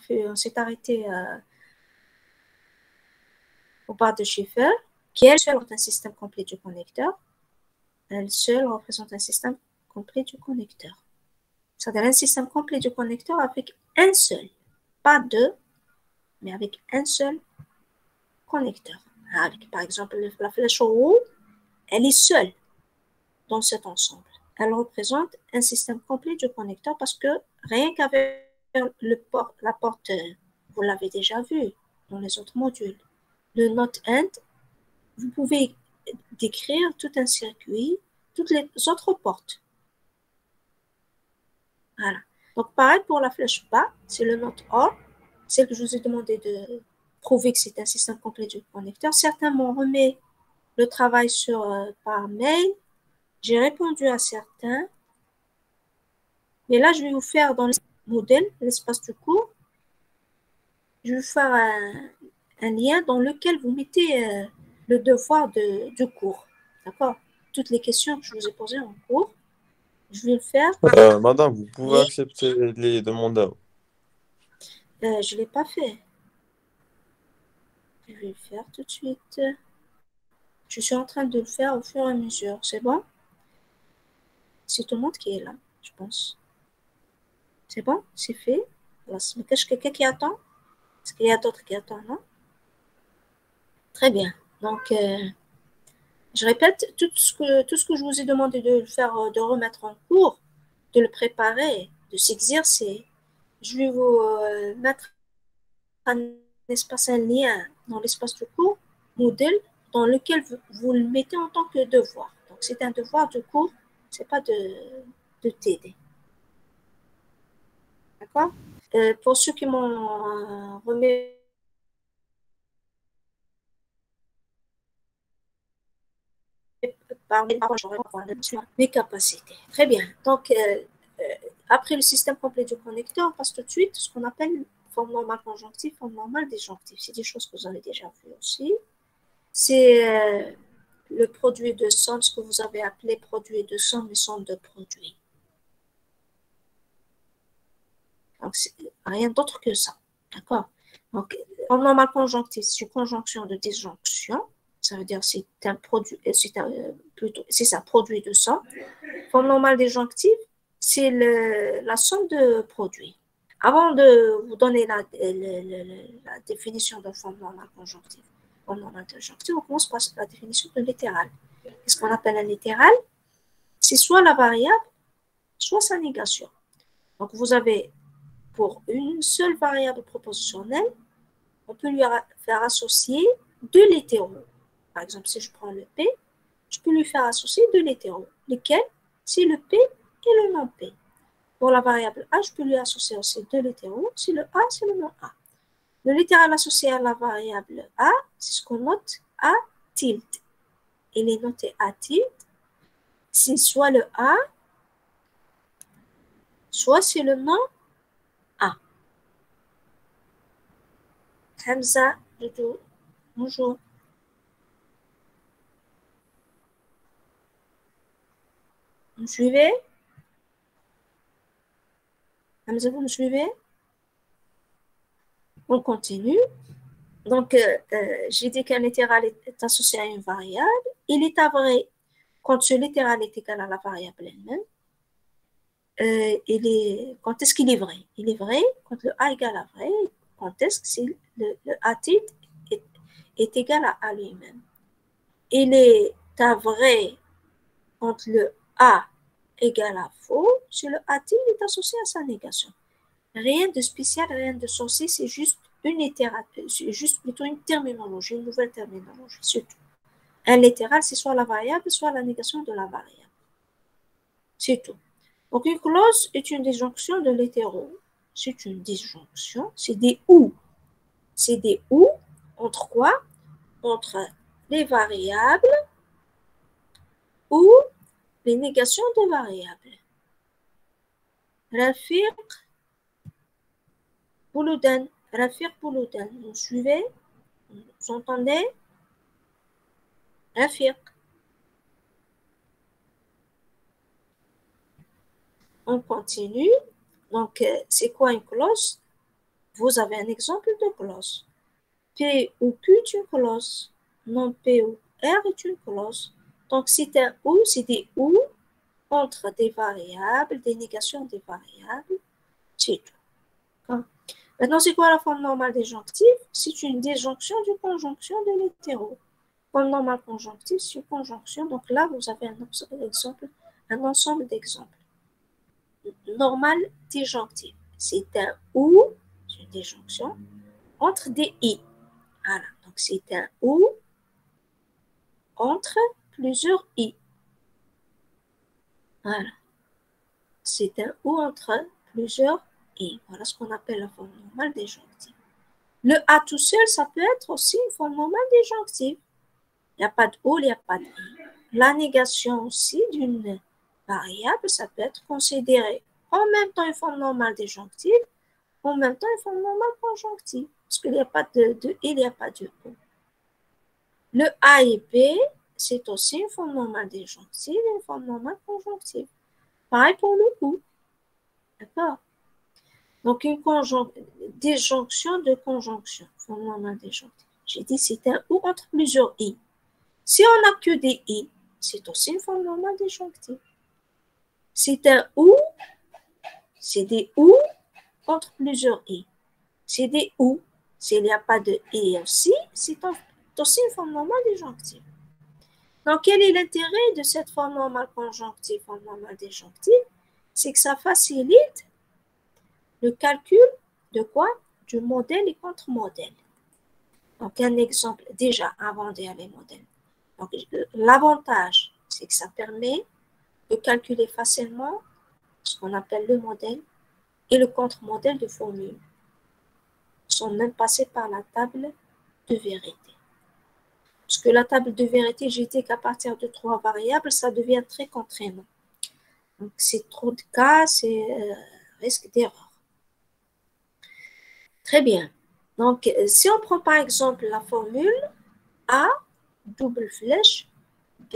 on s'est arrêté au bar de Schiffer, qui elle seule représente un système complet du connecteur. Elle seule représente un système complet du connecteur. C'est-à-dire un système complet du connecteur avec un seul, pas deux, mais avec un seul connecteur. Avec, par exemple, la flèche rouge, elle est seule dans cet ensemble. Elle représente un système complet du connecteur parce que rien qu'avec la porte, vous l'avez déjà vu dans les autres modules, le NOT AND, vous pouvez décrire tout un circuit, toutes les autres portes. Voilà. Donc, pareil pour la flèche bas, c'est le NOT OR, celle que je vous ai demandé de prouver que c'est un système complet du connecteur. Certains m'ont remis le travail par mail. J'ai répondu à certains. Mais là, je vais vous faire dans le modèle, l'espace du cours, je vais vous faire un lien dans lequel vous mettez le devoir du cours. D'accord? Toutes les questions que je vous ai posées en cours, je vais le faire. Madame, vous pouvez Et accepter les demandeurs. je ne l'ai pas fait. Je vais le faire tout de suite. Je suis en train de le faire au fur et à mesure. C'est bon? C'est tout le monde qui est là, je pense. C'est bon? C'est fait? Mais qu'est-ce que quelqu'un qui attend? Est-ce qu'il y a d'autres qui attendent, non? Très bien. Donc, je répète tout ce que je vous ai demandé de faire, de remettre en cours, de le préparer, de s'exercer. Je vais vous mettre un espace, un lien dans l'espace du cours, modèle, dans lequel vous le mettez en tant que devoir. Donc, c'est un devoir de cours, c'est pas de TD. D'accord? Pour ceux qui m'ont remis par mes capacités. Très bien. Donc, après le système complet du connecteur, on passe tout de suite à ce qu'on appelle forme normale conjonctive, forme normale disjonctive. C'est des choses que vous avez déjà vues aussi. C'est le produit de somme, ce que vous avez appelé produit de somme et somme de produit. Donc, c'est rien d'autre que ça. D'accord? Donc, forme normale conjonctive, c'est une conjonction de disjonction. Ça veut dire c'est un produit, c'est un produit de somme. Forme normale disjonctive, c'est la somme de produits. Avant de vous donner la définition de forme normale conjonctive, forme normale disjonctive, on commence par la définition de littéral. Qu'est-ce qu'on appelle un littéral? C'est soit la variable, soit sa négation. Donc, vous avez pour une seule variable propositionnelle, on peut lui faire associer deux littéraux. Par exemple, si je prends le P, je peux lui faire associer deux littéraux. Lesquels? C'est le P et le non-P. Pour la variable A, je peux lui associer aussi deux littéraux. C'est le A, c'est le non-A. Le littéral associé à la variable A, c'est ce qu'on note A tilde. Il est noté A tilde. C'est soit le A, soit c'est le non-A. Hamza, Doudou, bonjour. Vous me suivez? Hamza, vous me suivez? On continue. Donc, j'ai dit qu'un littéral est associé à une variable. Il est avéré quand ce littéral est égal à la variable elle-même. Quand est-ce qu'il est vrai? Il est vrai quand le A égale à vrai. Quand est-ce que le A tilde est égal à A lui-même? Il est vrai quand le A égale à faux si le A tilde est associé à sa négation. Rien de spécial, rien de sorcier, c'est juste c'est juste plutôt une terminologie, une nouvelle terminologie, c'est tout. Un littéral, c'est soit la variable, soit la négation de la variable. C'est tout. Donc, une clause est une disjonction de l'hétéro. C'est une disjonction, c'est des ou. C'est des ou entre quoi? Entre les variables ou les négations de variables. Rafiq Bouloudan. Rafiq Bouloudan. Vous suivez? Vous entendez? Rafiq. On continue. Donc, c'est quoi une clause? vous avez un exemple de clause. P ou Q est une clause. Non P ou R est une clause. Donc, c'est un ou, c'est des ou entre des variables, des négations des variables, c'est tout. Maintenant, c'est quoi la forme normale disjonctive? C'est une disjonction d'une conjonction de l'hétéro. Forme normale conjonctive, c'est une conjonction. Donc là, vous avez un ensemble d'exemples. Normal disjonctive, c'est un ou, c'est une disjonction, entre des i. Voilà, donc c'est un ou entre plusieurs i. Voilà, c'est un ou entre plusieurs i. Voilà ce qu'on appelle la forme normale disjonctive. Le a tout seul, ça peut être aussi une forme normale disjonctive. Il n'y a pas de ou, il n'y a pas de i. La négation aussi d'une variable, ça peut être considéré en même temps une forme normale disjonctive, en même temps une forme normale conjonctive. Parce qu'il n'y a pas de i, il n'y a pas de ou. Le a et b, c'est aussi une forme normale disjonctive et une forme normale conjonctive. Pareil pour le ou. D'accord? Donc, une disjonction de conjonction, forme normale disjonctive. J'ai dit c'est un ou entre plusieurs i. Si on n'a que des i, c'est aussi une forme normale disjonctive. C'est un ou, c'est des ou entre plusieurs i. C'est des ou. S'il n'y a pas de i aussi, c'est aussi une forme normale disjonctive. Donc, quel est l'intérêt de cette forme normale conjonctive, forme normale disjonctive? C'est que ça facilite le calcul de quoi? Du modèle et contre-modèle. Donc, un exemple déjà avant d'aller aller modèle. Donc, l'avantage, c'est que ça permet de calculer facilement ce qu'on appelle le modèle et le contre-modèle de formule, sans même passer par la table de vérité. Parce que la table de vérité, j'ai dit qu'à partir de 3 variables, ça devient très contraignant. Donc, c'est trop de cas, c'est risque d'erreur. Très bien. Donc, si on prend par exemple la formule A double flèche B,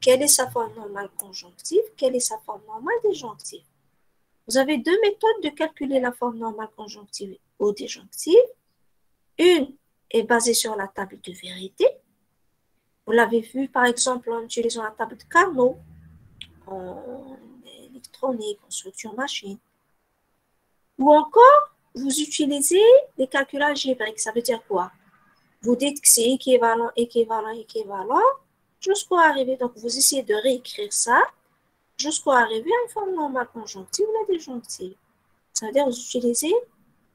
quelle est sa forme normale conjonctive? Quelle est sa forme normale disjonctive? Vous avez deux méthodes de calculer la forme normale conjonctive ou disjonctive. Une est basée sur la table de vérité. Vous l'avez vu par exemple en utilisant la table de Carnot, en électronique, en structure machine. Ou encore, vous utilisez les calculs algébriques. Ça veut dire quoi? Vous dites que c'est équivalent, équivalent, équivalent, jusqu'à arriver. Donc, vous essayez de réécrire ça jusqu'à arriver à une forme normale conjonctive ou la disjonctive. Ça veut dire que vous utilisez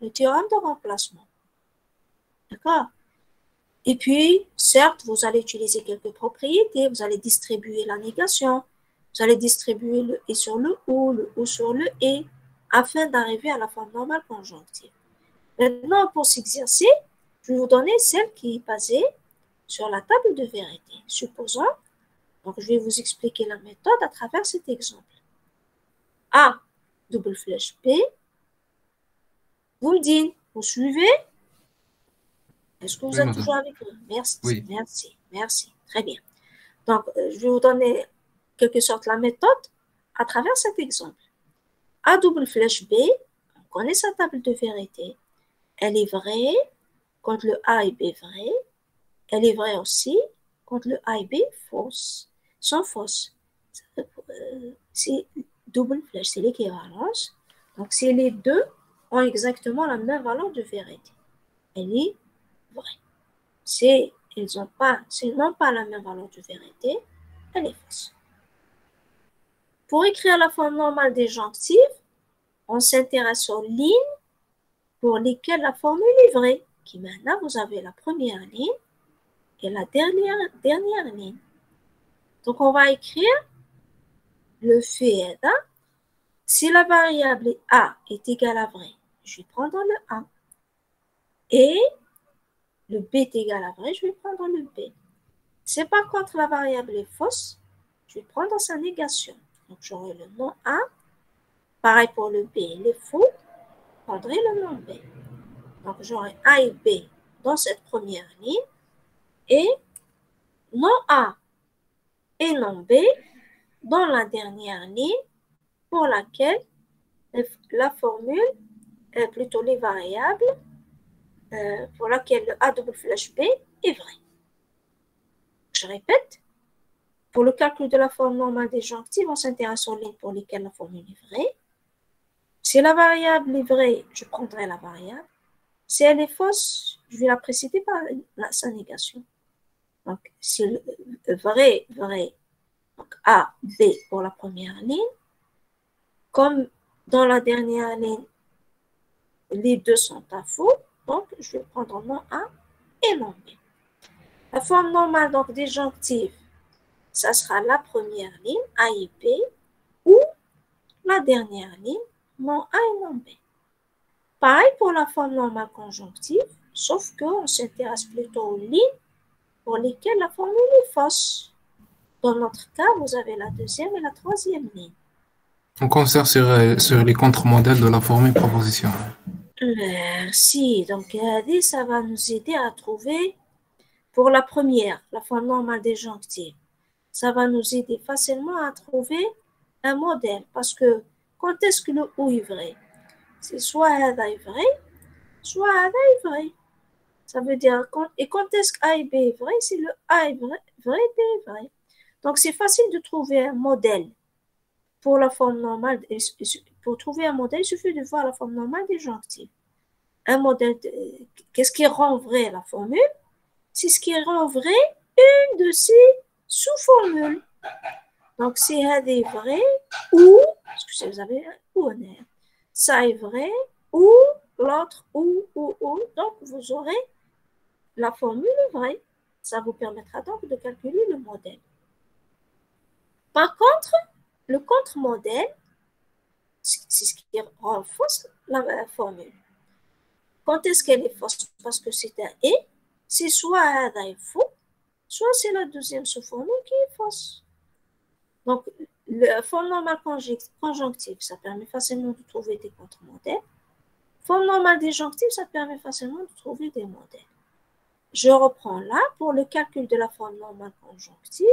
le théorème de remplacement. D'accord? Et puis, certes, vous allez utiliser quelques propriétés. Vous allez distribuer la négation. Vous allez distribuer le et sur le ou sur le et, afin d'arriver à la forme normale conjonctive. Maintenant, pour s'exercer, je vais vous donner celle qui est basée sur la table de vérité. Supposons, donc je vais vous expliquer la méthode à travers cet exemple. A, double flèche B. Vous me dites, vous suivez? Est-ce que vous êtes toujours avec nous? Merci, oui. merci. Très bien. Donc, je vais vous donner, quelque sorte, la méthode à travers cet exemple. A double flèche B, on connaît sa table de vérité. Elle est vraie quand le A et B est vrai. Elle est vraie aussi quand le A et B fausse, sont fausses. C'est double flèche, c'est l'équivalence. Donc, si les deux ont exactement la même valeur de vérité, elle est vraie. Si ils n'ont pas la même valeur de vérité, elle est fausse. Pour écrire la forme normale disjonctive, on s'intéresse aux lignes pour lesquelles la formule est vraie. Qui maintenant, vous avez la première ligne et la dernière ligne. Donc, on va écrire le fait là. Si la variable A est égale à vrai, je vais prendre le A. Et le B est égal à vrai, je vais prendre le B. Si par contre la variable est fausse, je vais prendre sa négation. Donc, j'aurai le nom A. Pareil pour le B, il est faux, je prendrai le nom B. Donc, j'aurai A et B dans cette première ligne et non A et non B dans la dernière ligne pour laquelle la formule plutôt les variables pour lesquelles le A double flash B est vrai. Je répète, pour le calcul de la forme normale disjonctive, on s'intéresse aux lignes pour lesquelles la formule est vraie. Si la variable est vraie, je prendrai la variable. Si elle est fausse, je vais la précéder par sa négation. Donc, si vrai, donc A, B pour la première ligne, comme dans la dernière ligne, les deux sont à faux, donc je vais prendre non A et non B. La forme normale donc disjonctive, ça sera la première ligne, A et B, ou la dernière ligne, non A et non B. Pareil pour la forme normale conjonctive, sauf qu'on s'intéresse plutôt aux lignes pour lesquelles la formule est fausse. Dans notre cas, vous avez la deuxième et la troisième ligne. On concentre sur les contre-modèles de la formule propositionnelle. Merci. Donc, ça va nous aider à trouver, pour la première, la forme normale disjonctive, ça va nous aider facilement à trouver un modèle. Parce que quand est-ce que le ou est vrai? C'est soit A est vrai, soit A est vrai. Ça veut dire, et quand est-ce que A et B est vrai? C'est le A est vrai, B est vrai. Donc, c'est facile de trouver un modèle pour la forme normale. Pour trouver un modèle, il suffit de voir la forme normale disjonctive. Un modèle, qu'est-ce qui rend vrai la formule? C'est ce qui rend vrai une de ces sous-formules. Donc, c'est A est vrai ou, parce que vous avez un ou un R, ça est vrai ou l'autre ou. Donc, vous aurez la formule vraie. Ça vous permettra donc de calculer le modèle. Par contre, le contre-modèle, c'est ce qui rend fausse la formule. Quand est-ce qu'elle est fausse? Parce que c'est un « et », c'est soit un est faux, soit c'est la deuxième sous-formule qui est fausse. Donc, la forme normale conjonctive, ça permet facilement de trouver des contre-modèles. Forme normale disjonctive, ça permet facilement de trouver des modèles. Je reprends là, pour le calcul de la forme normale conjonctive,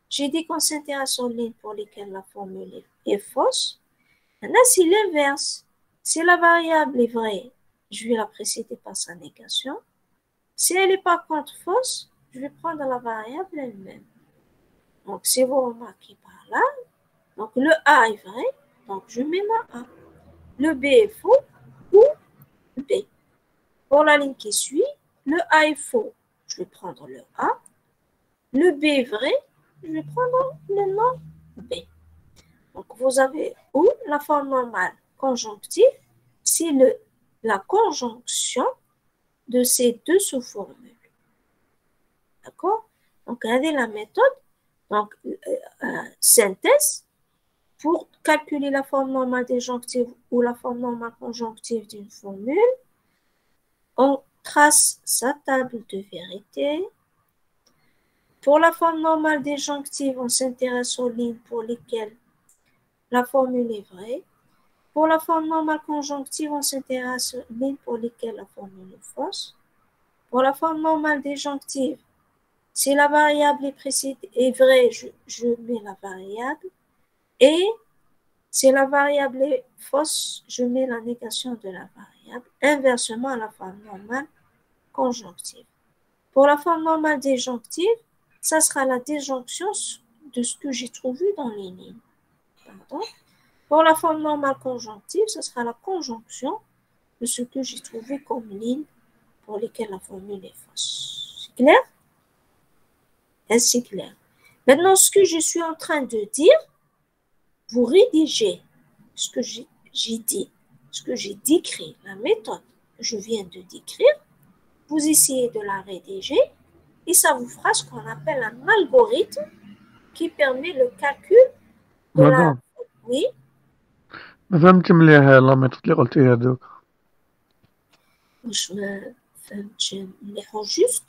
j'ai dit qu'on s'intéresse aux lignes pour lesquelles la formule est fausse. Maintenant, c'est l'inverse. Si la variable est vraie, je vais la précéder par sa négation. Si elle est par contre fausse, je vais prendre la variable elle-même. Donc, si vous remarquez par là, donc le A est vrai, donc je mets ma A. Le B est faux ou B. Pour la ligne qui suit, le A est faux, je vais prendre le A. Le B est vrai, je vais prendre le non B. Donc, vous avez où la forme normale conjonctive, c'est la conjonction de ces deux sous-formules. D'accord? Donc, regardez la méthode. Donc, synthèse, pour calculer la forme normale disjonctive ou la forme normale conjonctive d'une formule, on trace sa table de vérité. Pour la forme normale disjonctive, on s'intéresse aux lignes pour lesquelles la formule est vraie. Pour la forme normale conjonctive, on s'intéresse aux lignes pour lesquelles la formule est fausse. Pour la forme normale disjonctive, si la variable est vraie, je mets la variable. Et si la variable est fausse, je mets la négation de la variable. Inversement à la forme normale conjonctive. Pour la forme normale disjonctive, ça sera la disjonction de ce que j'ai trouvé dans les lignes. Pardon. Pour la forme normale conjonctive, ce sera la conjonction de ce que j'ai trouvé comme ligne pour lesquelles la formule est fausse. C'est clair? C'est clair. Maintenant, ce que je suis en train de dire, vous rédigez ce que j'ai dit, ce que j'ai décrit, la méthode que je viens de décrire, vous essayez de la rédiger et ça vous fera ce qu'on appelle un algorithme qui permet le calcul de la... Oui. ما فهمت مليح لا ميثود اللي قلتيها دوك. مش ما فهمتش مليح juste.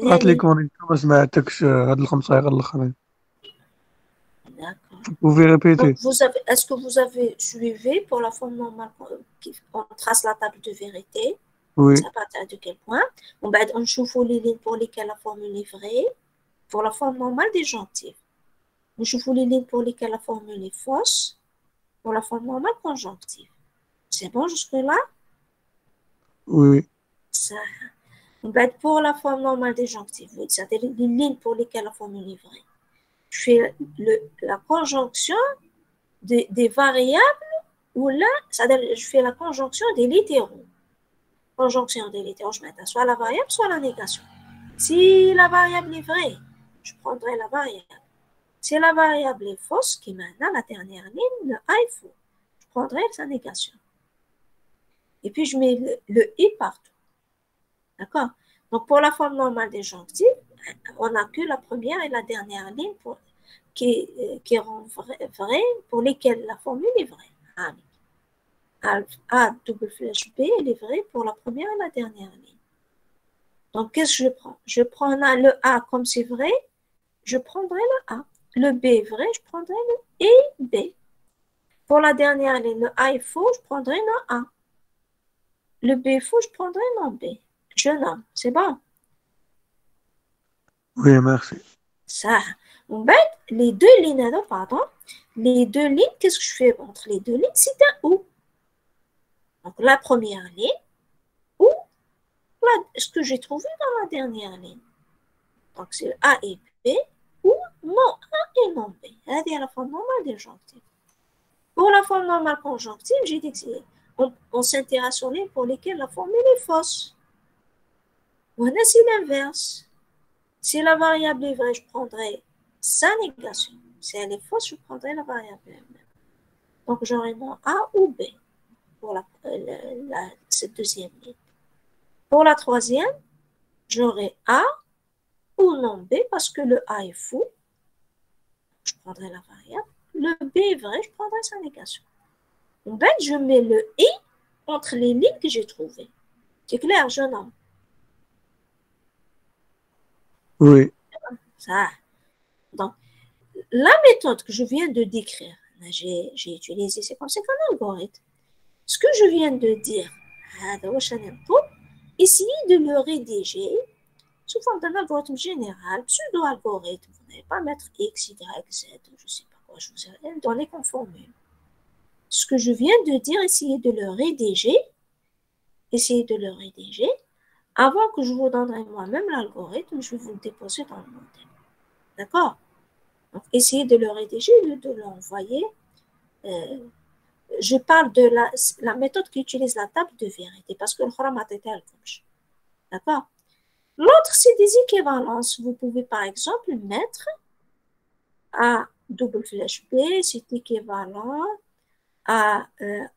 طلعت لي كونيكتور ما سمعتكش هاد الخمسة غير الاخرين. D'accord. Vous pouvez répéter. Est-ce que vous avez suivi pour la forme normale, on trace la table de vérité? Oui. À partir de quel point? On chauffe les lignes pour lesquelles la formule est vraie. Pour la forme normale disjonctive. On chauffe les lignes pour lesquelles la formule est fausse. pour la forme normale conjonctive. C'est bon jusque-là? Oui. Ça. On va être pour la forme normale déjonctive. Oui, c'est-à-dire les lignes pour lesquelles la formule est vraie. Je fais la conjonction des variables ou là, c'est-à-dire je fais la conjonction des littéraux. Conjonction des littéraux, je mets soit la variable, soit la négation. Si la variable est vraie, je prendrai la variable. Si la variable est fausse, qui est maintenant la dernière ligne, le A est faux, je prendrai sa négation. Et puis je mets le I partout. D'accord? Donc pour la forme normale déjonctive, on n'a que la première et la dernière ligne qui rend vrai, pour lesquelles la formule est vraie. A double flèche B, elle est vraie pour la première et la dernière ligne. Donc, qu'est-ce que je prends? Je prends le A comme c'est vrai, je prendrai le A. Le B est vrai, je prendrai le I, B. Pour la dernière ligne, le A est faux, je prendrai le A. Le B est faux, je prendrai le B. Je nomme, c'est bon? Oui, merci. Ça. En fait, les deux lignes, les deux lignes, qu'est-ce que je fais entre les deux lignes? C'est un OU. Donc, la première ligne, ou ce que j'ai trouvé dans la dernière ligne. Donc, c'est A et B, ou non A et non B. C'est-à-dire la forme normale déjonctive. Pour la forme normale conjonctive, j'ai dit qu'on s'intéresse aux lignes pour lesquelles la formule est fausse. Voilà, c'est l'inverse. Si la variable est vraie, je prendrai sa négation. Si elle est fausse, je prendrai la variable elle-même. Donc, j'aurai mon A ou B pour cette deuxième ligne. Pour la troisième, j'aurai A ou non B parce que le A est faux. Je prendrai la variable. Le B est vrai, je prendrai sa négation. En fait, je mets le I entre les lignes que j'ai trouvées. C'est clair, jeune homme? Oui. Ça. Donc, la méthode que je viens de décrire, j'ai utilisé, c'est comme c'est un algorithme. Ce que je viens de dire, essayez de le rédiger sous forme d'un algorithme général, pseudo-algorithme. Vous n'allez pas mettre X, Y, Z, je ne sais pas quoi, je vous ai donné comme formule. Ce que je viens de dire, essayez de le rédiger. Essayez de le rédiger. Avant que je vous donnerai moi-même l'algorithme, je vais vous le déposer dans le modèle. D'accord? Donc, essayez de le rédiger et de l'envoyer. Je parle de la méthode qui utilise la table de vérité parce que le Khuramat est tel comme je. D'accord? L'autre, c'est des équivalences. Vous pouvez, par exemple, mettre A double flèche B, c'est équivalent à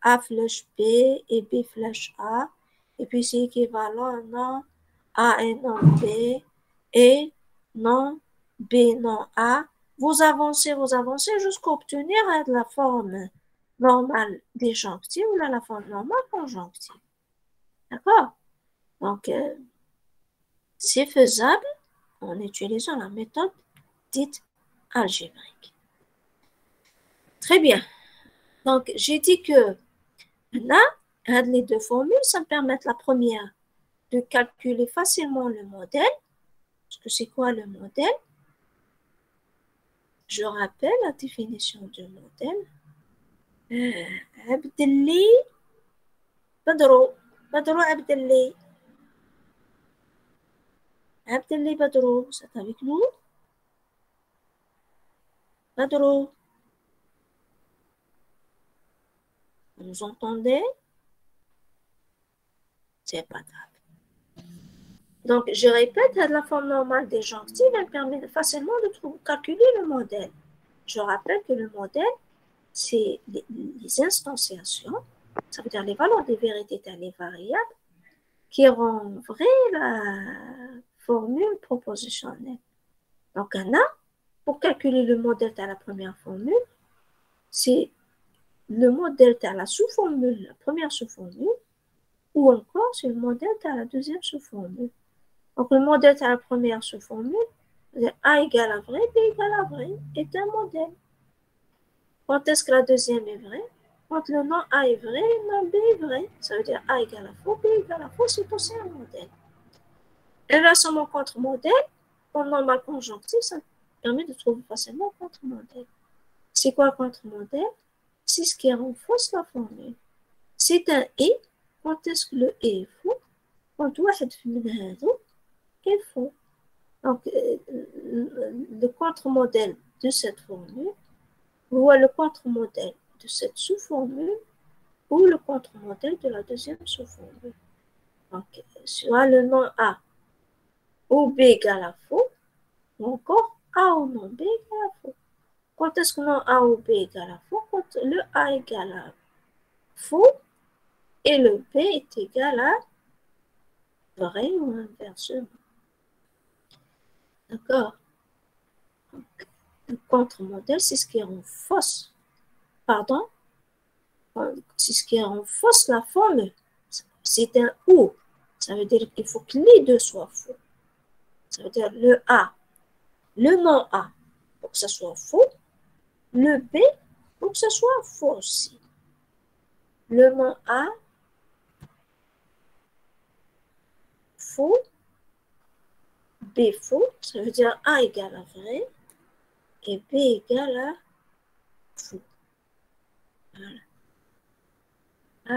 A flèche B et B flèche A. Et puis, c'est équivalent non A et non B et non B non A. Vous avancez jusqu'à obtenir la forme normale déjonctive ou la forme normale conjonctive. D'accord? Donc, c'est faisable en utilisant la méthode dite algébrique. Très bien. Donc, j'ai dit que là, les deux formules, ça me permet la première de calculer facilement le modèle. Parce que c'est quoi le modèle? Je rappelle la définition du modèle. Abdelli, Badrou, Abdelli. Abdelli Badrou, c'est avec nous? Badrou, vous nous entendez? C'est pas grave. Donc, je répète, la forme normale déjonctive, elle permet facilement de calculer le modèle. Je rappelle que le modèle, c'est les instanciations, ça veut dire les valeurs des vérités telles les variables, qui rend vraie la formule propositionnelle. Donc, pour calculer le modèle à la première formule, c'est le modèle à la sous-formule, la première sous-formule, ou encore c'est le modèle à la deuxième sous-formule. Donc, le modèle à la première sous-formule, A égale à vrai, B égale à vrai, est un modèle. Quand est-ce que la deuxième est vraie? Quand le nom A est vrai, le nom B est vrai. Ça veut dire A égale à faux, B égale à faux, c'est aussi un modèle. Inversement, contre-modèle, en normal conjonctif, ça permet de trouver facilement contre-modèle. C'est quoi contre-modèle? c'est ce qui renforce la formule. C'est un et. Quand est-ce que le et est faux? Quand واحد من هادو est faux. Donc, le contre-modèle de cette formule, ou le contre-modèle de cette sous-formule, ou le contre-modèle de la deuxième sous-formule. Donc, soit le nom A ou B égale à faux, ou encore A ou non B égale à faux. Quand est-ce que non A ou B égale à faux? Quand le A égale à faux et le B est égal à vrai ou inversement. D'accord? Le contre-modèle, c'est ce qui renforce, pardon, c'est ce qui renforce la formule. C'est un ou. Ça veut dire qu'il faut que les deux soient faux. Ça veut dire le A, le non A, pour que ça soit faux. Le B, pour que ça soit faux aussi. Le non A, faux. B faux, ça veut dire A égale à vrai. Et B égale à faux. Voilà.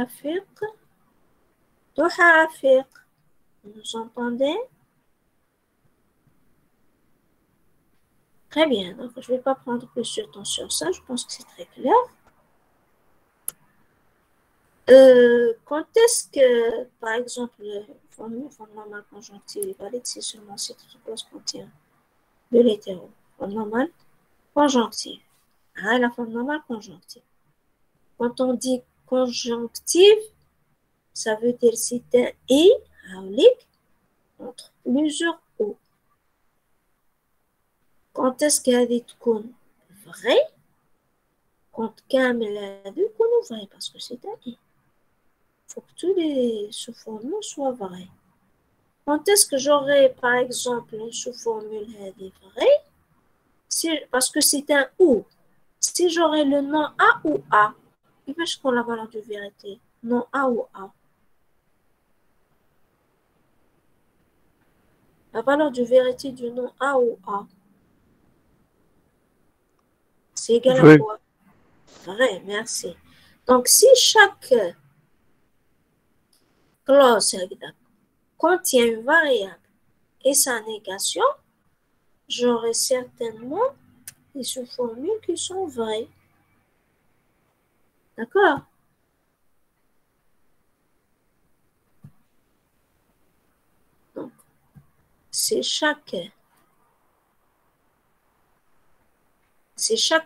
Afiq. Doha afiq. Vous entendez? Très bien, donc je ne vais pas prendre plus de temps sur ça, je pense que c'est très clair. Quand est-ce que, par exemple, forme normale conjonctive est valide si seulement cette clause contient de l'hétéro? Forme normale conjonctive. Ah, la forme normale conjonctive. Quand on dit conjonctive, ça veut dire c'est un et entre plusieurs ou. Quand est-ce qu'elle est vrai? Quand كامل هذو يكونوا vrai parce que c'est un et. Il faut que tous les sous-formules soient vraies. Quand est-ce que j'aurai, par exemple, une sous-formule vraie? Parce que c'est un ou. Si j'aurai le nom A ou A, il va qu'on la valeur de vérité. Non A ou A. La valeur de vérité du nom A ou A, c'est égal à quoi? Vrai, merci. Donc, si chaque clause contient une variable et sa négation, j'aurai certainement des sous-formules qui sont vraies. D'accord? Donc, c'est chaque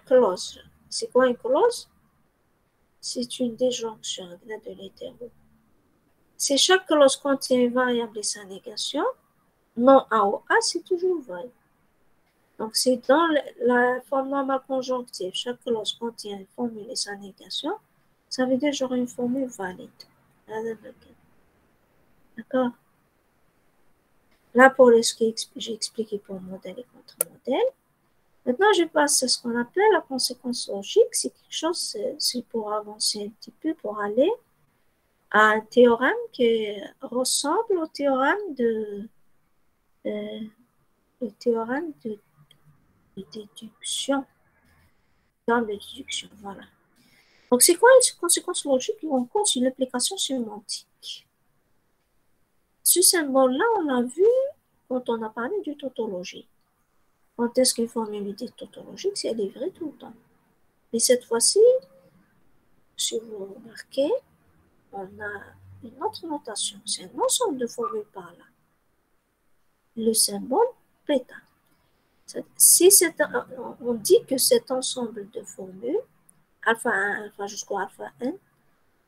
clause. C'est quoi une clause? C'est une déjonction de l'hétéro. Si chaque clause contient une variable et sa négation, non A ou A, c'est toujours vrai. Donc, c'est dans la forme normale conjonctive. Chaque clause contient une formule et sa négation. Ça veut dire que j'aurai une formule valide. D'accord? Là, pour ce que j'ai expliqué pour modèle et contre-modèle. Maintenant, je passe à ce qu'on appelle la conséquence logique. C'est quelque chose, c'est pour avancer un petit peu, pour aller à un théorème qui ressemble au théorème de déduction. Théorème de déduction, voilà. Donc, c'est quoi une conséquence logique? On compte sur l'application sémantique. Ce symbole-là, on l'a vu quand on a parlé de tautologie. Quand est-ce qu'une formule est tautologique? Si elle est vraie tout le temps. Mais cette fois-ci, si vous remarquez, on a une autre notation. C'est un ensemble de formules par là. Le symbole bêta. Si on dit que cet ensemble de formules, alpha 1, alpha jusqu'au alpha 1,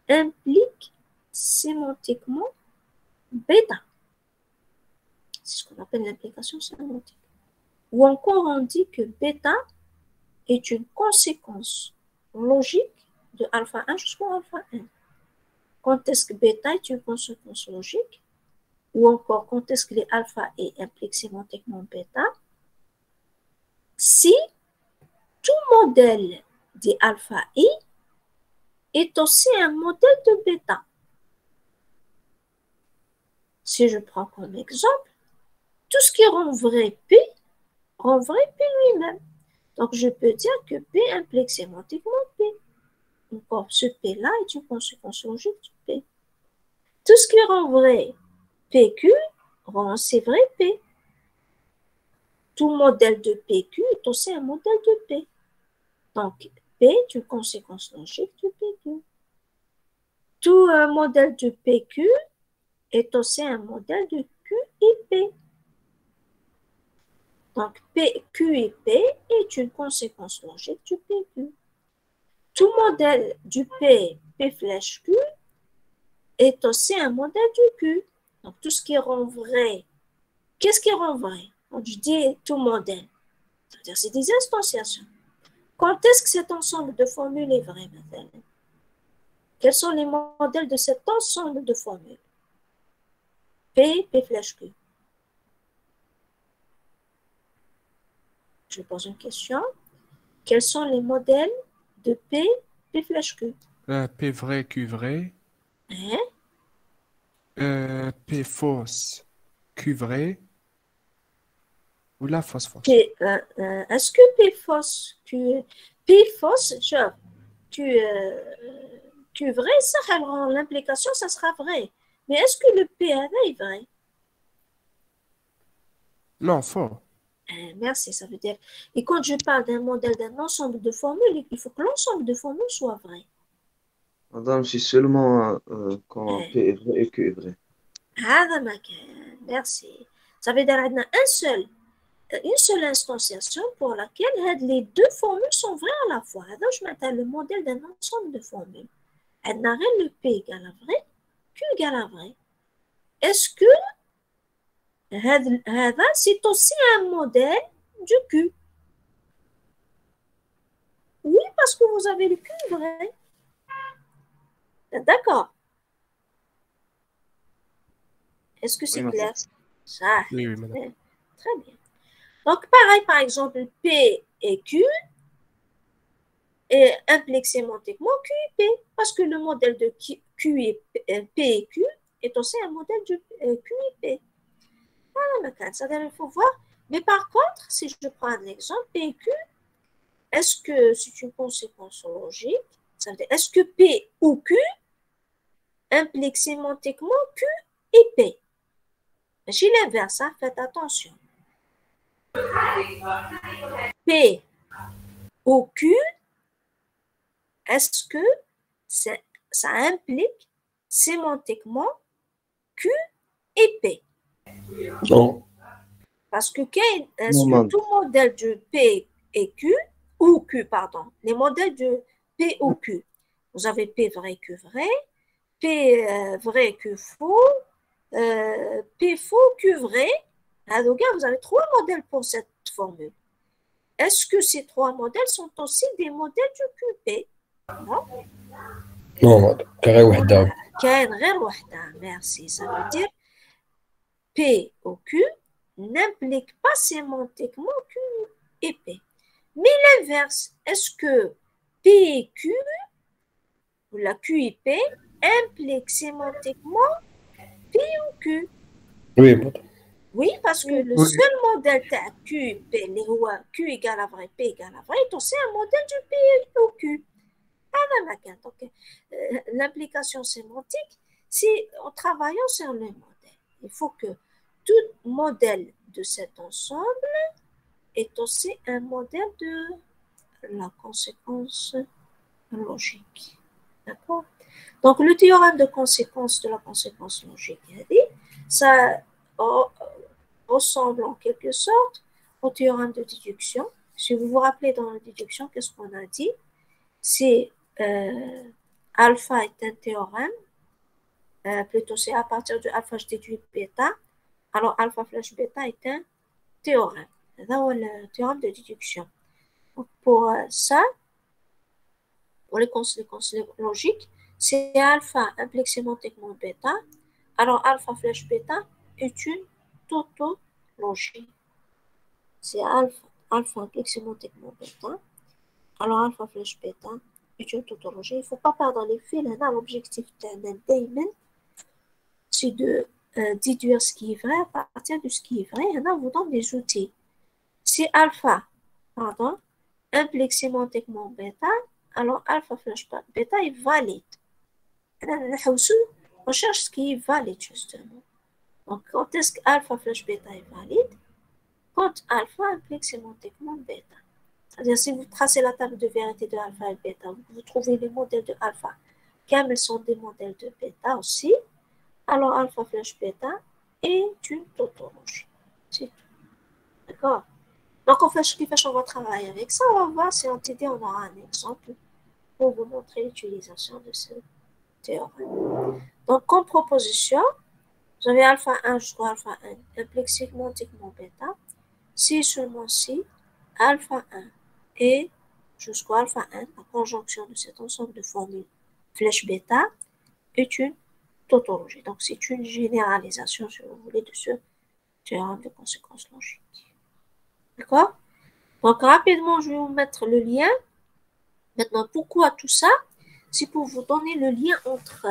implique sémantiquement bêta. C'est ce qu'on appelle l'implication sémantique. Ou encore on dit que bêta est une conséquence logique de alpha 1 jusqu'au alpha 1. Quand est-ce que bêta est une conséquence logique? Ou encore quand est-ce que les alpha et impliquent sémantiquement bêta? Si tout modèle des alpha i est aussi un modèle de bêta. Si je prends comme exemple, tout ce qui rend vrai P rend vrai P lui-même. Donc, je peux dire que P implique sémantiquement P. encore ce P-là est une conséquence logique du P. Tout ce qui rend vrai PQ rend aussi vrai P. Tout modèle de PQ est aussi un modèle de P. Donc, P est une conséquence logique du PQ. Tout modèle de PQ est aussi un modèle de Q et P. Donc, Q et P est une conséquence logique du PQ. Tout modèle du P flèche Q est aussi un modèle du Q. Donc, tout ce qui rend vrai. Qu'est-ce qui rend vrai? Quand je dis tout modèle, c'est-à-dire c'est des instantiations. Quand est-ce que cet ensemble de formules est vrai maintenant? Quels sont les modèles de cet ensemble de formules? P flèche Q. Je pose une question. Quels sont les modèles de P flèche Q? P vrai, Q vrai. Hein? P fausse, Q vrai. Ou la fausse fausse. Est-ce que P fausse, P fausse, genre, Q vrai, ça, alors l'implication, ça sera vrai. Mais est-ce que le P est vrai? Non, faux. Merci, ça veut dire. Et quand je parle d'un modèle, d'un ensemble de formules, il faut que l'ensemble de formules soit vrai. Madame, c'est seulement quand Eh. P est vrai et Q est vrai. هذا ما كان. Merci. Ça veut dire qu'on a une seule instantiation pour laquelle les deux formules sont vraies à la fois. هذا je m'appelle le modèle d'un ensemble de formules. On a le P égale à vrai, Q égale à vrai. Est-ce que c'est aussi un modèle du Q? Oui, parce que vous avez le Q vrai. D'accord. Est-ce que c'est clair? Ça, oui, madame. Très bien. Donc, pareil, par exemple, P et Q impliquent sémantiquement Q et P, parce que le modèle de P et Q est aussi un modèle de Q et P. Voilà, c'est-à-dire il faut voir. Mais par contre, si je prends un exemple, P et Q, est-ce que c'est une conséquence logique? Ça veut dire, est-ce que P ou Q implique sémantiquement Q et P? J'ai l'inverse, hein, faites attention. P ou Q, est-ce que ça implique sémantiquement Q et P? Non. Parce que est-ce que tout modèle de P et Q, ou Q, pardon, les modèles de P ou Q, vous avez P vrai, Q vrai, P vrai, Q faux, P faux, Q vrai. Alors, vous avez trois modèles pour cette formule. Est-ce que ces trois modèles sont aussi des modèles du QP? Non? Non, كغير وحدة. كاين غير وحدة. Merci. Ça veut dire P ou Q n'implique pas sémantiquement Q et P. Mais l'inverse, est-ce que P et Q ou la Q et P implique sémantiquement P ou Q? Oui, madame. Oui, parce que le seul modèle de Q et P, Q égale à vrai, P égale à vrai, est aussi un modèle du P ou Q. Donc, l'implication sémantique, c'est en travaillant sur le modèle. Il faut que tout modèle de cet ensemble est aussi un modèle de la conséquence logique. D'accord? Donc, le théorème de conséquence de la conséquence logique, ça ressemble en quelque sorte au théorème de déduction. Si vous vous rappelez dans la déduction, qu'est-ce qu'on a dit? C'est alpha est un théorème, plutôt c'est à partir de alpha je déduis bêta, alors alpha flash bêta est un théorème. C'est le théorème de déduction. Donc, pour ça, pour les conséquences logiques, c'est alpha implique sémantiquement bêta, alors alpha flash bêta est une tautologie. C'est alpha implique sémantiquement bêta, alors alpha flash bêta est une tautologie. Il ne faut pas perdre les fils. L'objectif c'est de déduire ce qui est vrai à partir de ce qui est vrai. On vous donne des outils. Si alpha, implique sémantiquement bêta, alors alpha flash bêta est valide. On cherche ce qui est valide, justement. Donc, quand est-ce que alpha flash bêta est valide? Quand alpha implique sémantiquement bêta. C'est-à-dire, si vous tracez la table de vérité de alpha et bêta, vous trouvez les modèles de alpha, comme ils sont des modèles de bêta aussi, alors alpha flash bêta est une tautologie. C'est tout. D'accord? Donc, on va travailler avec ça. On va voir si en TD, on aura un exemple pour vous montrer l'utilisation de ce théorème. Donc, comme proposition, vous avez alpha 1 jusqu'à alpha 1 implique sémantiquement bêta, si seulement si alpha 1 et jusqu'à alpha 1, la conjonction de cet ensemble de formules flèche bêta est une tautologie. Donc, c'est une généralisation, si vous voulez, de ce théorème de conséquence logique. D'accord? Donc, rapidement, je vais vous mettre le lien. Maintenant, pourquoi tout ça? C'est pour vous donner le lien entre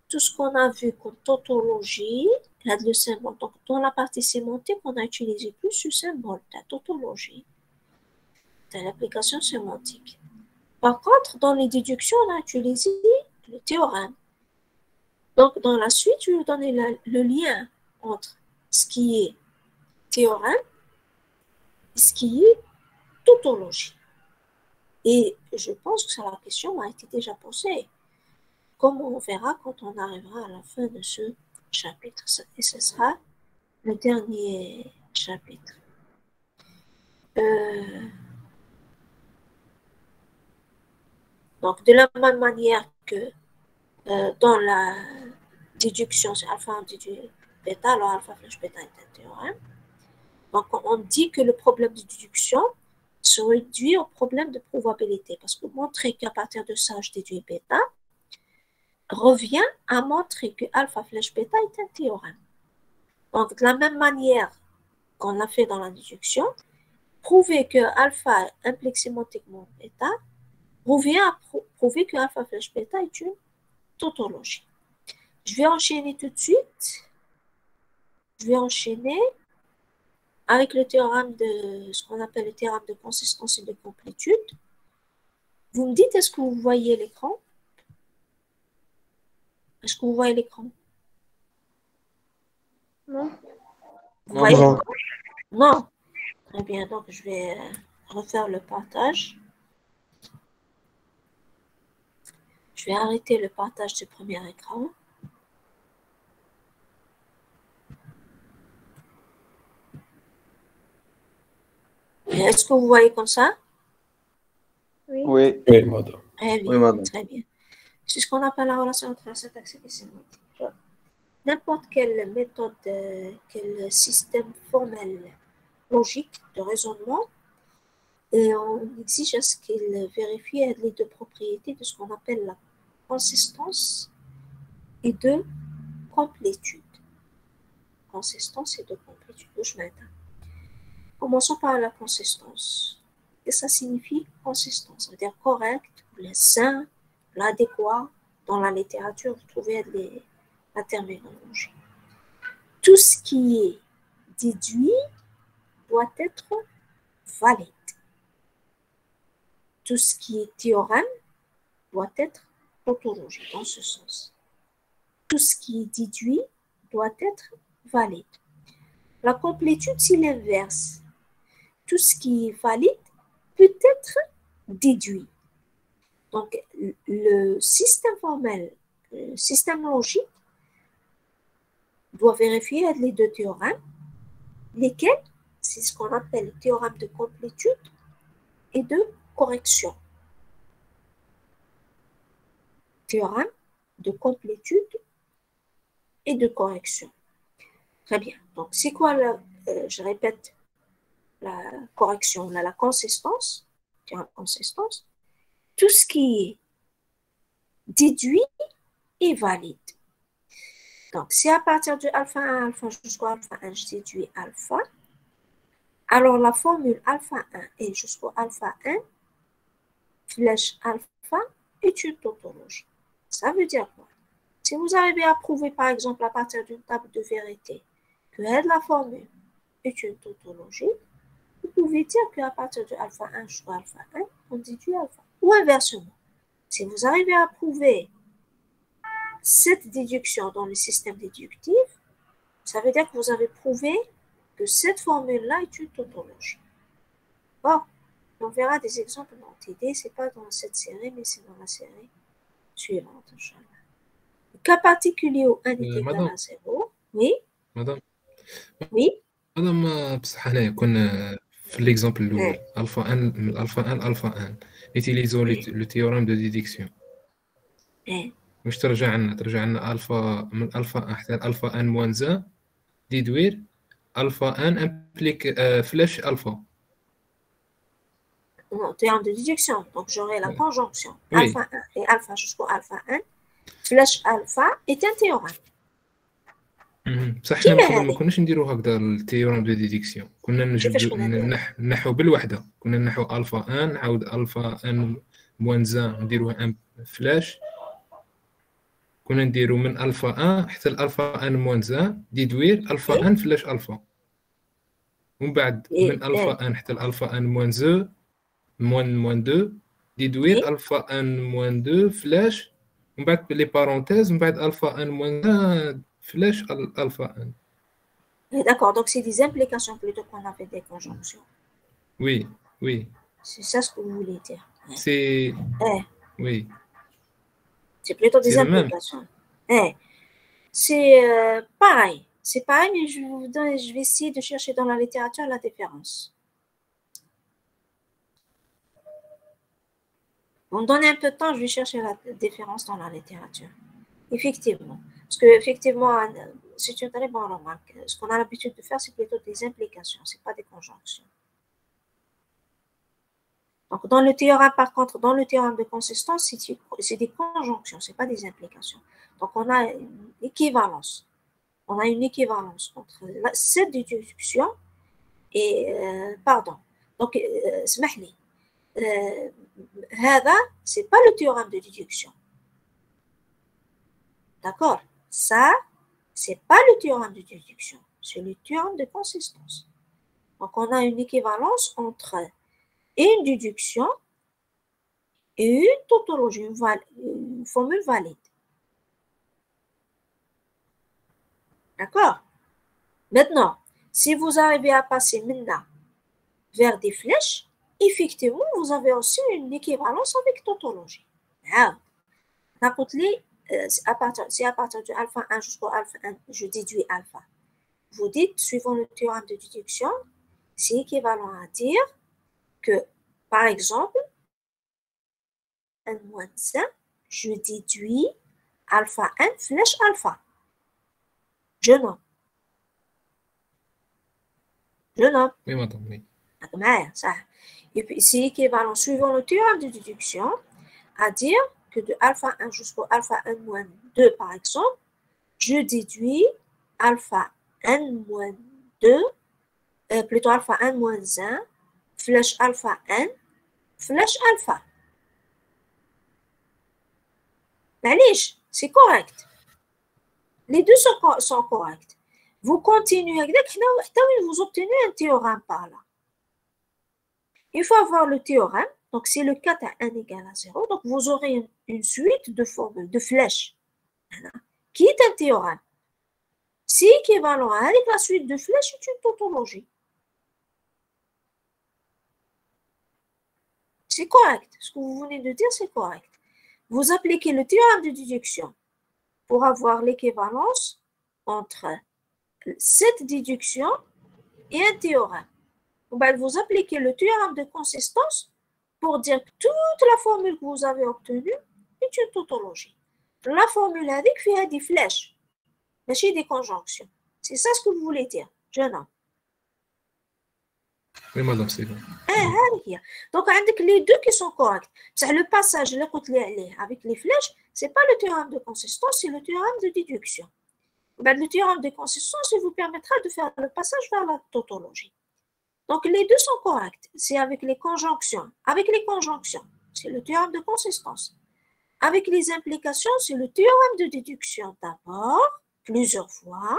tout ce qu'on a vu comme tautologie, là, le symbole. Donc, dans la partie sémantique, on a utilisé plus ce symbole, la tautologie, de l'application sémantique. Par contre, dans les déductions, on a utilisé le théorème. Donc, dans la suite, je vais vous donner le lien entre ce qui est théorème et ce qui est tautologie. Et je pense que la question a été déjà posée. Comme on verra quand on arrivera à la fin de ce chapitre. Et ce sera le dernier chapitre. Donc, de la même manière que dans la déduction, c'est alpha on déduit bêta, alors alpha flash bêta est un théorème. Donc, on dit que le problème de déduction se réduit au problème de probabilité. Parce que montrer qu'à partir de ça, je déduis bêta, revient à montrer que alpha flash bêta est un théorème. Donc, de la même manière qu'on l'a fait dans la déduction, prouver que alpha implique sémantiquement bêta revient à prouver que alpha flash bêta est une tautologie. Je vais enchaîner tout de suite. Je vais enchaîner avec le théorème de ce qu'on appelle le théorème de consistance et de complétude. Vous me dites, est-ce que vous voyez l'écran? Est-ce que vous voyez l'écran? Non. Vous voyez Non. l'écran? Non. Très bien, donc je vais refaire le partage. Je vais arrêter le partage du premier écran. Est-ce que vous voyez comme ça? Oui. Oui, Oui, madame. Très bien, oui, madame. très bien. C'est ce qu'on appelle la relation entre cet axe et sémantique. N'importe quelle méthode, quel système formel logique de raisonnement, et on exige à ce qu'il vérifie les deux propriétés de ce qu'on appelle la consistance et de complétude. Consistance et de complétude. Commençons par la consistance. Et ça signifie consistance, ça veut dire correct, le sain, l'adéquat. Dans la littérature, vous trouvez la terminologie. Tout ce qui est déduit doit être valide. Tout ce qui est théorème doit être tautologie, dans ce sens. Tout ce qui est déduit doit être valide. La complétude, c'est l'inverse. Tout ce qui est valide peut être déduit. Donc, le système formel, le système logique doit vérifier les deux théorèmes, lesquels, c'est ce qu'on appelle le théorème de complétude et de correction. Théorème de complétude et de correction. Très bien. Donc, c'est quoi, je répète, la correction, la consistance, consistance. Tout ce qui est déduit est valide. Donc, si à partir de alpha 1, alpha jusqu'à alpha 1, je déduis alpha, alors la formule alpha 1 et jusqu'au alpha 1, flèche alpha, est une tautologie. Ça veut dire quoi? Si vous arrivez à prouver, par exemple, à partir d'une table de vérité, que la formule est une tautologie, vous pouvez dire qu'à partir de alpha 1 jusqu'à alpha 1, on déduit alpha. ou inversement. Si vous arrivez à prouver cette déduction dans le système déductif, ça veut dire que vous avez prouvé que cette formule-là est une tautologie. Bon, on verra des exemples dans TD, ce n'est pas dans cette série, mais c'est dans la série suivante. Cas particulier où 1 est égal à 0. Oui. Madame. Oui. Madame, بصح هنايا كنا في l'exemple الأول alpha n من alpha n alpha n utilisons le théorème de déduction. واش ترجع لنا alpha من alpha n حتى alpha n moins 1 déduire alpha n implique flèche alpha. Non, théorème de déduction. Donc j'aurai la conjonction alpha 1 et alpha jusqu'au alpha n. Flèche alpha est un théorème. بصح حنا قبل ما كناش نديرو هكذا التيوريم دو ديديكسيون، كنا نجبدو نحو بالوحده، كنا نحو الفا ان عاود الفا ان موان زان نديروه ان فلاش، كنا نديرو من الفا ان حتى الالفا ان موان زان ديدوير الفا ان فلاش الفا، ومن بعد من الفا ان حتى الالفا ان موان زو موان دو ديدوير الفا ان موان دو فلاش، ومن بعد لي بارونتيز، ومن بعد الفا ان موان زان flèche alpha n. D'accord, donc c'est des implications plutôt qu'on a fait des conjonctions. Oui, oui. C'est ça ce que vous voulez dire. C'est... Oui. C'est plutôt des implications. C'est pareil. C'est pareil, mais je vais essayer de chercher dans la littérature la différence. Vous me donnez un peu de temps, je vais chercher la différence dans la littérature. Effectivement. Parce que, effectivement, c'est une très bonne remarque. Ce qu'on a l'habitude de faire, c'est plutôt des implications, ce n'est pas des conjonctions. Donc, dans le théorème, par contre, dans le théorème de consistance, c'est des conjonctions, ce n'est pas des implications. Donc, on a une équivalence. On a une équivalence entre cette déduction et, pardon. Donc, smahli. هذا, ce n'est pas le théorème de déduction. D'accord? Ça, ce n'est pas le théorème de déduction, c'est le théorème de consistance. Donc, on a une équivalence entre une déduction et une tautologie, une formule valide. D'accord? Maintenant, si vous arrivez à passer maintenant vers des flèches, effectivement, vous avez aussi une équivalence avec tautologie. C'est à partir du alpha 1 jusqu'au alpha 1, je déduis alpha. Vous dites, suivant le théorème de déduction, c'est équivalent à dire que, par exemple, n moins 1, je déduis alpha 1 flèche alpha. Je nomme. Oui, madame, oui. Et puis, c'est équivalent, suivant le théorème de déduction, à dire que de alpha 1 jusqu'au alpha n moins 2, par exemple, je déduis alpha n moins 2, plutôt alpha n moins 1, flèche alpha n, flèche alpha. Malish, c'est correct. Les deux sont corrects. Vous continuez avec vous obtenez un théorème par là. Il faut avoir le théorème. Donc, c'est le cas à n égale à 0. Donc, vous aurez une suite de formules, de flèches, qui est un théorème. C'est équivalent avec la suite de flèches, c'est une tautologie. C'est correct. Ce que vous venez de dire, c'est correct. Vous appliquez le théorème de déduction pour avoir l'équivalence entre cette déduction et un théorème. Vous appliquez le théorème de consistance pour dire que toute la formule que vous avez obtenue est une tautologie. La formule avec fait des flèches, mais des conjonctions. C'est ça ce que vous voulez dire, jeune homme. Oui, madame, c'est bon. Donc, avec les deux qui sont corrects. Le passage avec les flèches, ce n'est pas le théorème de consistance, c'est le théorème de déduction. Le théorème de consistance vous permettra de faire le passage vers la tautologie. Donc, les deux sont corrects. C'est avec les conjonctions. Avec les conjonctions, c'est le théorème de consistance. Avec les implications, c'est le théorème de déduction d'abord, plusieurs fois,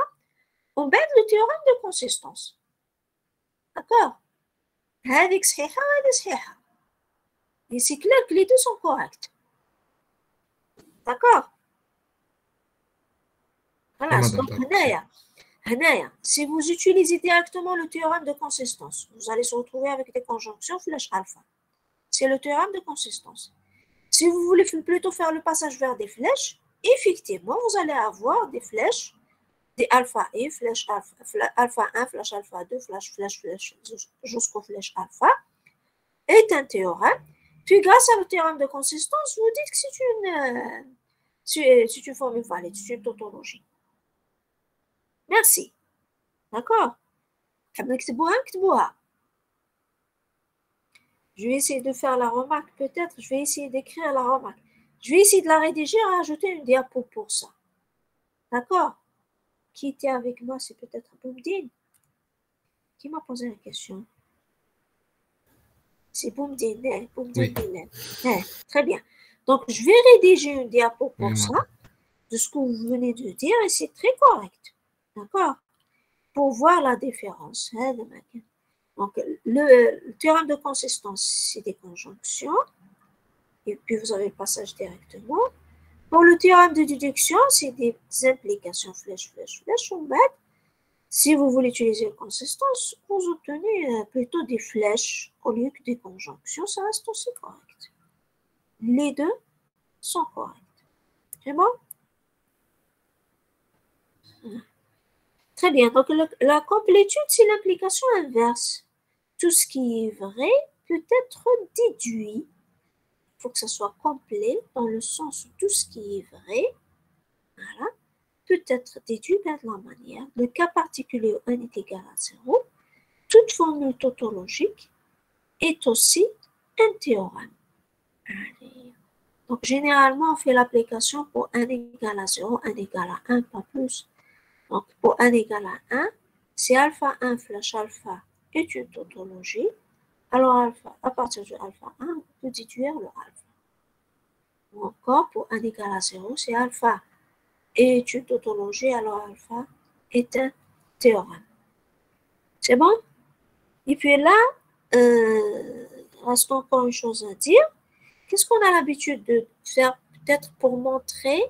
ou bien le théorème de consistance. D'accord? هذيك صحيحة هذه صحيحة. Et c'est clair que les deux sont corrects. D'accord? Voilà, donc si vous utilisez directement le théorème de consistance, vous allez se retrouver avec des conjonctions flèche alpha. C'est le théorème de consistance. Si vous voulez plutôt faire le passage vers des flèches, effectivement, vous allez avoir des flèches, des alpha et flèche alpha 1, flèche alpha 2, flèche jusqu'au flèche alpha, est un théorème. Puis, grâce à le théorème de consistance, vous dites que c'est une formule valide, c'est une tautologie. Merci. D'accord? Je vais essayer de faire la remarque, peut-être. Je vais essayer d'écrire la remarque. Je vais essayer de la rédiger et rajouter une diapo pour ça. D'accord? Qui était avec moi? C'est peut-être Boumdine. Qui m'a posé la question? C'est Boumdine. Oui. Très bien. Donc, je vais rédiger une diapo pour ça, de ce que vous venez de dire, et c'est très correct. D'accord? Pour voir la différence. Donc, le théorème de consistance, c'est des conjonctions. Et puis, vous avez le passage directement. Pour le théorème de déduction, c'est des implications flèche. Si vous voulez utiliser la consistance, vous obtenez plutôt des flèches au lieu que des conjonctions. Ça reste aussi correct. Les deux sont corrects. C'est bon? Très bien. Donc, la complétude, c'est l'implication inverse. Tout ce qui est vrai peut être déduit. Il faut que ça soit complet dans le sens où tout ce qui est vrai, voilà, peut être déduit de la manière. Le cas particulier où 1 est égal à 0, toute formule tautologique est aussi un théorème. Allez. Donc, généralement, on fait l'application pour 1 égale à 0, 1 égale à 1, pas plus. Donc, pour 1 égale à 1, si alpha 1 flèche alpha est une tautologie, alors alpha, à partir de alpha 1, on peut déduire le alpha. Ou encore, pour 1 égale à 0, si alpha est une tautologie, alors alpha est un théorème. C'est bon? Et puis là, il reste encore une chose à dire. Qu'est-ce qu'on a l'habitude de faire peut-être pour montrer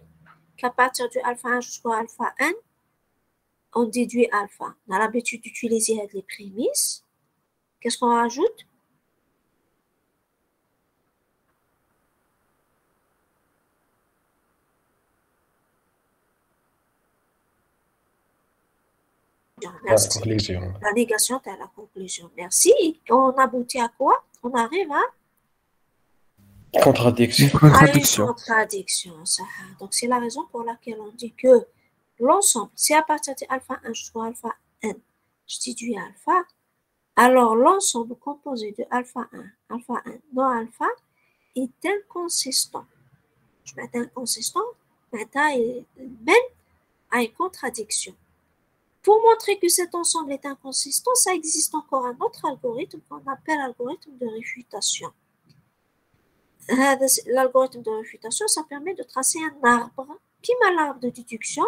qu'à partir de alpha 1 jusqu'au alpha n, on déduit alpha. On a l'habitude d'utiliser les prémices. Qu'est-ce qu'on rajoute? Merci. La conclusion. La négation est la conclusion. Merci. Et on aboutit à quoi? On arrive à Contradiction. Contradiction. Une contradiction. Ça. Donc, c'est la raison pour laquelle on dit que l'ensemble, c'est à partir de alpha 1 jusqu'à alpha n, je déduis alpha, alors l'ensemble composé de alpha 1, alpha n, non alpha, est inconsistant. Je mets inconsistant, maintenant il mène à une contradiction. Pour montrer que cet ensemble est inconsistant, ça existe encore un autre algorithme qu'on appelle l'algorithme de réfutation. L'algorithme de réfutation, ça permet de tracer un arbre, qui met l'arbre de déduction,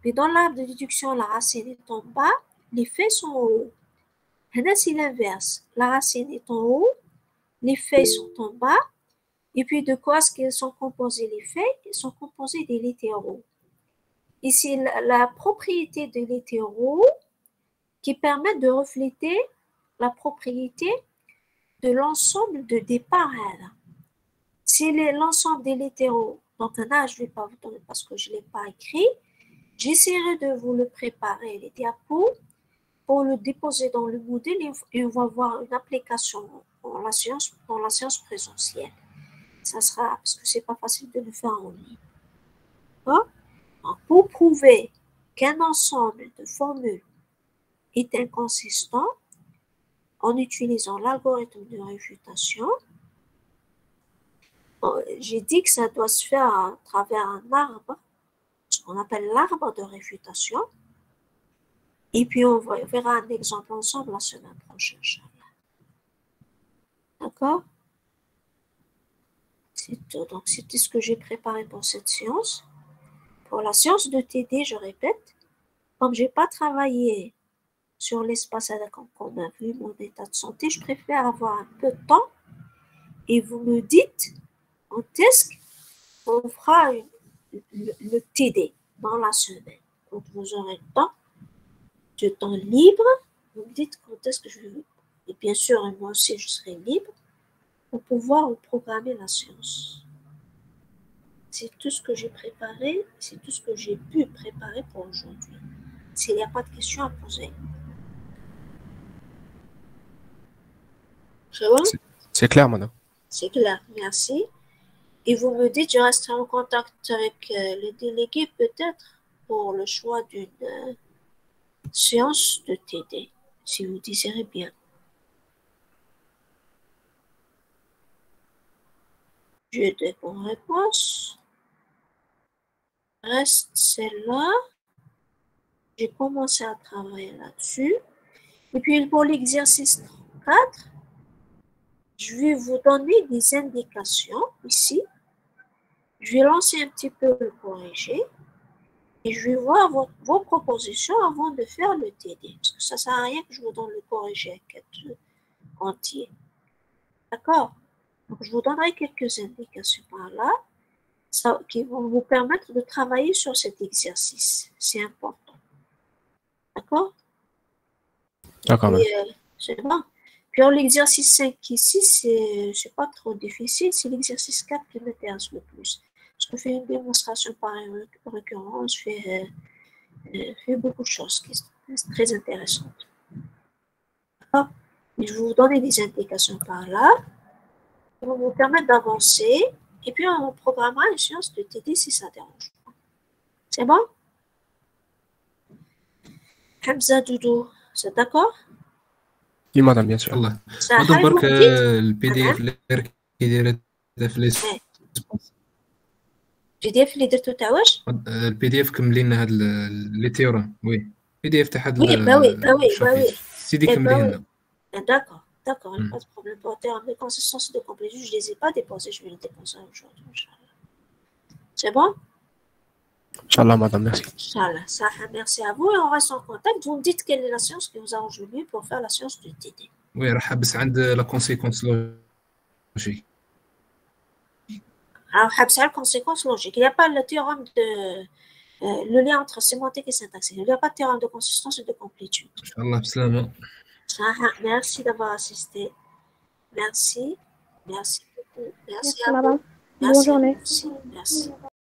mais dans l'arbre de déduction, la racine est en bas, les faits sont en haut. Là, c'est l'inverse. La racine est en haut, les faits sont en bas, et puis de quoi est-ce qu'ils sont composés les faits? Ils sont composés des littéraux. Ici, la propriété de littéraux qui permet de refléter la propriété de l'ensemble de départ. Si l'ensemble des littéraux, donc là, je ne vais pas vous donner parce que je ne l'ai pas écrit, j'essaierai de vous le préparer, les diapos, pour le déposer dans le Moodle et on va voir une application dans la science présentielle. Ça sera, parce que ce n'est pas facile de le faire en ligne. Bon? Donc, pour prouver qu'un ensemble de formules est inconsistant, en utilisant l'algorithme de réfutation, j'ai dit que ça doit se faire à travers un arbre, ce qu'on appelle l'arbre de réfutation. Et puis, on verra un exemple ensemble la semaine prochaine. D'accord? C'est tout. Donc, c'était ce que j'ai préparé pour cette séance. Pour la séance de TD, je répète, comme je n'ai pas travaillé sur l'espace comme on a vu mon état de santé, je préfère avoir un peu de temps et vous me dites quand est-ce qu'on fera le TD dans la semaine. Quand vous aurez le temps, du temps libre, vous me dites quand est-ce que je vais. Et bien sûr, moi aussi, je serai libre pour pouvoir vous programmer la séance. C'est tout ce que j'ai préparé, c'est tout ce que j'ai pu préparer pour aujourd'hui. S'il n'y a pas de questions à poser. C'est bon? C'est clair, madame. C'est clair, merci. Et vous me dites, je resterai en contact avec les délégués peut-être pour le choix d'une séance de TD, si vous désirez bien. J'ai des bonnes réponses. Reste celle-là. J'ai commencé à travailler là-dessus. Et puis pour l'exercice 4, je vais vous donner des indications ici. Je vais lancer un petit peu le corrigé et je vais voir vos propositions avant de faire le TD. Parce que ça ne sert à rien que je vous donne le corrigé entier. D'accord? Donc, je vous donnerai quelques indications par là qui vont vous permettre de travailler sur cet exercice. C'est important. D'accord? D'accord, madame. C'est bon. Puis l'exercice 5 ici, c'est pas trop difficile. C'est l'exercice 4 qui m'intéresse le plus. Parce qu'on fait une démonstration par récurrence, fait beaucoup de choses qui sont très intéressantes. D'accord? Et je vais vous donner des indications par là qui vont vous permettre d'avancer. Et puis, on programmera une séance de TD si ça dérange pas. C'est bon? Hamza Doudou, c'est d'accord? Oui, madame, bien sûr. الله مادام برك البي دي اف اللي كيدير في لي البي دي اف اللي درتو تاع واش؟ البي دي اف كملي لنا هاد لي تيورام وي بي دي اف تاع هاد oui. سيدي كملي لنا. D'accord, pas de problème. Pour terme de consistance de complétude, je ne les ai pas déposés, je vais les déposer aujourd'hui. C'est bon? Inch'Allah, madame, merci. Inch'Allah, merci à vous et on reste en contact. Vous me dites quelle est la séance qui vous arrange le mieux pour faire la séance de TD. وي راه حابس عند لا كونسيكونس لوجيك. Alors, habsal conséquence logique. Il n'y a pas le théorème de le lien entre sémantique et syntaxe. Il n'y a pas de théorème de consistance et de complétude. Inch'Allah, بسلامة. Merci d'avoir assisté. Merci beaucoup. Merci à vous. Bonne journée. Merci.